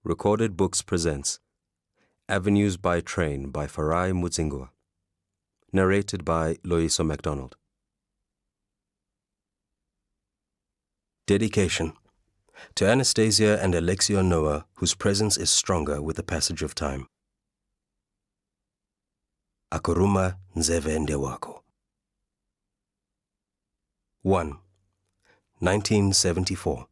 Recorded Books presents Avenues by Train by Farai Mudzingwa. Narrated by Loiso MacDonald. Dedication to Anastasia and Alexio Noah, whose presence is stronger with the passage of time. Akuruma nzeve ndewako. 1. 1974.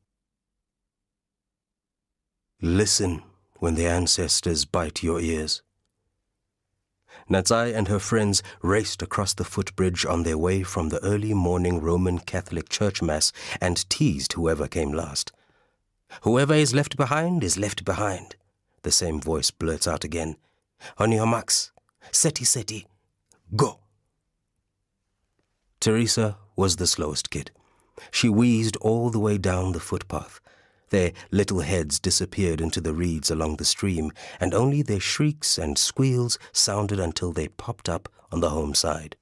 Listen when the ancestors bite your ears. Natsai and her friends raced across the footbridge on their way from the early morning Roman Catholic church mass and teased whoever came last. Whoever is left behind is left behind, the same voice blurts out again. On your marks, seti, go. Teresa was the slowest kid. She wheezed all the way down the footpath. Their little heads disappeared into the reeds along the stream, and only their shrieks and squeals sounded until they popped up on the home side.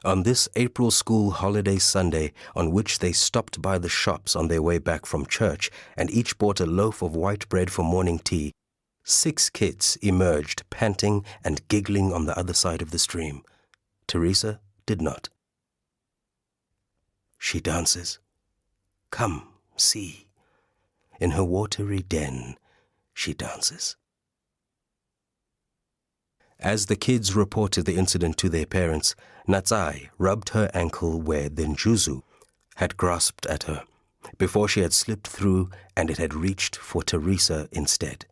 On this April school holiday Sunday, on which they stopped by the shops on their way back from church and each bought a loaf of white bread for morning tea, 6 kids emerged panting and giggling on the other side of the stream. Teresa did not. She dances. Come, see. In her watery den, she dances. As the kids reported the incident to their parents, Natsai rubbed her ankle where Denjuzu had grasped at her, before she had slipped through and it had reached for Teresa instead.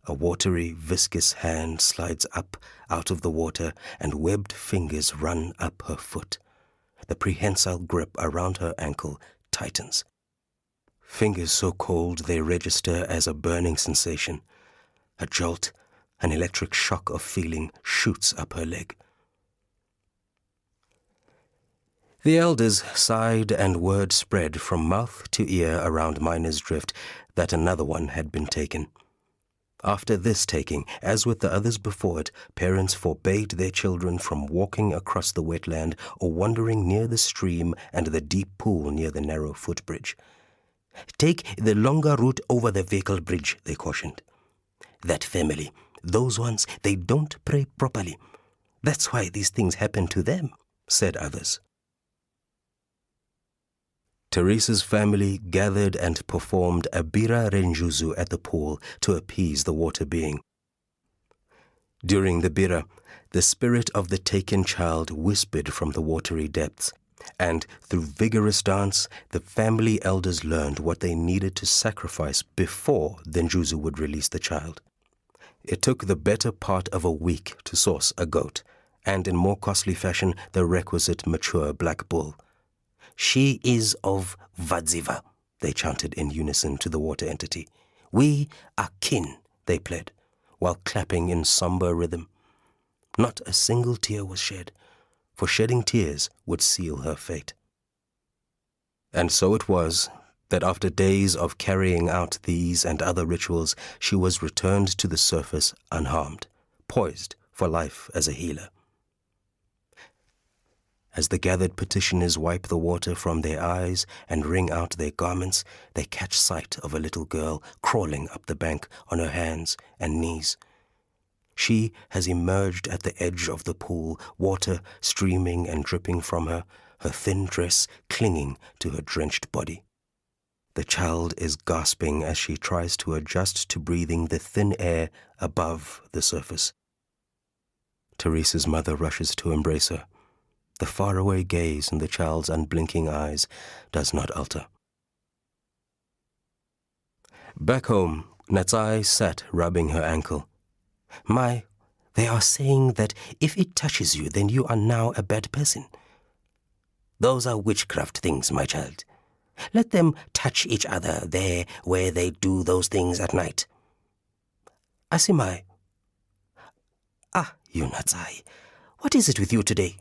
A watery, viscous hand slides up out of the water and webbed fingers run up her foot. The prehensile grip around her ankle tightens. Fingers so cold they register as a burning sensation. A jolt, an electric shock of feeling shoots up her leg. The elders sighed and word spread from mouth to ear around Miner's Drift that another one had been taken. After this taking, as with the others before it, parents forbade their children from walking across the wetland or wandering near the stream and the deep pool near the narrow footbridge. Take the longer route over the vehicle bridge, they cautioned. That family, those ones, they don't pray properly. That's why these things happen to them, said others. Teresa's family gathered and performed a bira renjuzu at the pool to appease the water being. During the bira, the spirit of the taken child whispered from the watery depths, and through vigorous dance, the family elders learned what they needed to sacrifice before Denjuzu would release the child. It took the better part of a week to source a goat, and in more costly fashion, the requisite mature black bull. She is of Mudzingwa, they chanted in unison to the water entity. We are kin, they pled, while clapping in somber rhythm. Not a single tear was shed, for shedding tears would seal her fate. And so it was that after days of carrying out these and other rituals, she was returned to the surface unharmed, poised for life as a healer. As the gathered petitioners wipe the water from their eyes and wring out their garments, they catch sight of a little girl crawling up the bank on her hands and knees. She has emerged at the edge of the pool, water streaming and dripping from her, her thin dress clinging to her drenched body. The child is gasping as she tries to adjust to breathing the thin air above the surface. Teresa's mother rushes to embrace her. The faraway gaze in the child's unblinking eyes does not alter. Back home, Natsai sat rubbing her ankle. They are saying that if it touches you, then you are now a bad person. Those are witchcraft things, my child. Let them touch each other there where they do those things at night. Asimai. You Natsai, what is it with you today?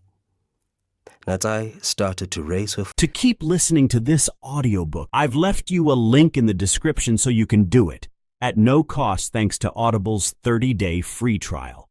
Natsai started to raise her. To keep listening to this audiobook, I've left you a link in the description so you can do it, at no cost thanks to Audible's 30-day free trial.